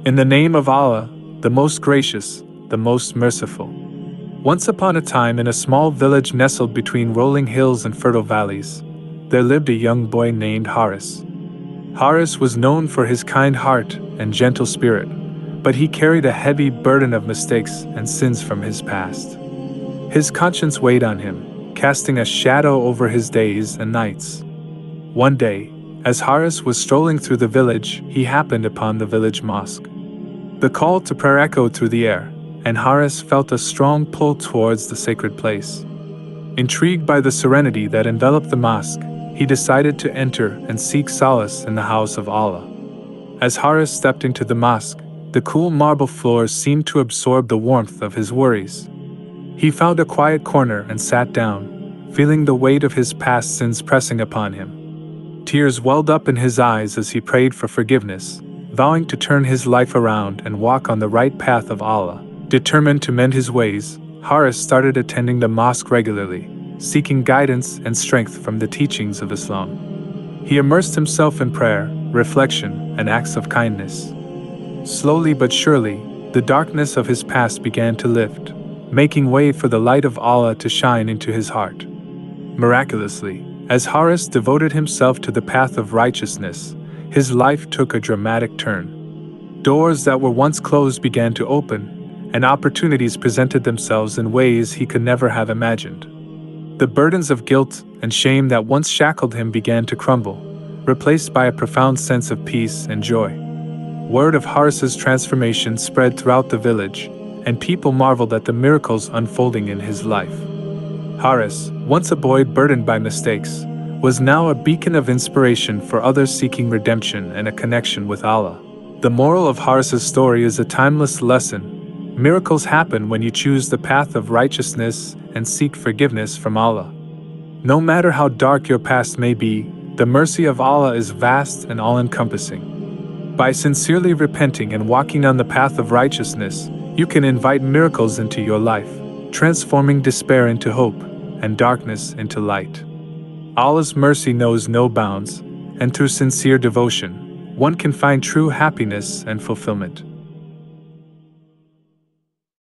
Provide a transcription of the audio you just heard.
In the name of Allah, the most gracious, the most merciful. Once upon a time, in a small village nestled between rolling hills and fertile valleys, there lived a young boy named Haris. Haris was known for his kind heart and gentle spirit, but he carried a heavy burden of mistakes and sins from his past. His conscience weighed on him, casting a shadow over his days and nights. One day, as Haris was strolling through the village, he happened upon the village mosque. The call to prayer echoed through the air, and Haris felt a strong pull towards the sacred place. Intrigued by the serenity that enveloped the mosque, he decided to enter and seek solace in the house of Allah. As Haris stepped into the mosque, the cool marble floors seemed to absorb the warmth of his worries. He found a quiet corner and sat down, feeling the weight of his past sins pressing upon him. Tears welled up in his eyes as he prayed for forgiveness, vowing to turn his life around and walk on the right path of Allah. Determined to mend his ways, Haris started attending the mosque regularly, seeking guidance and strength from the teachings of Islam. He immersed himself in prayer, reflection, and acts of kindness. Slowly but surely, the darkness of his past began to lift, making way for the light of Allah to shine into his heart. Miraculously, as Haris devoted himself to the path of righteousness, his life took a dramatic turn. Doors that were once closed began to open, and opportunities presented themselves in ways he could never have imagined. The burdens of guilt and shame that once shackled him began to crumble, replaced by a profound sense of peace and joy. Word of Haris's transformation spread throughout the village, and people marveled at the miracles unfolding in his life. Haris, once a boy burdened by mistakes, was now a beacon of inspiration for others seeking redemption and a connection with Allah. The moral of Haris's story is a timeless lesson. Miracles happen when you choose the path of righteousness and seek forgiveness from Allah. No matter how dark your past may be, the mercy of Allah is vast and all-encompassing. By sincerely repenting and walking on the path of righteousness, you can invite miracles into your life, transforming despair into hope and darkness into light. Allah's mercy knows no bounds, and through sincere devotion, one can find true happiness and fulfillment.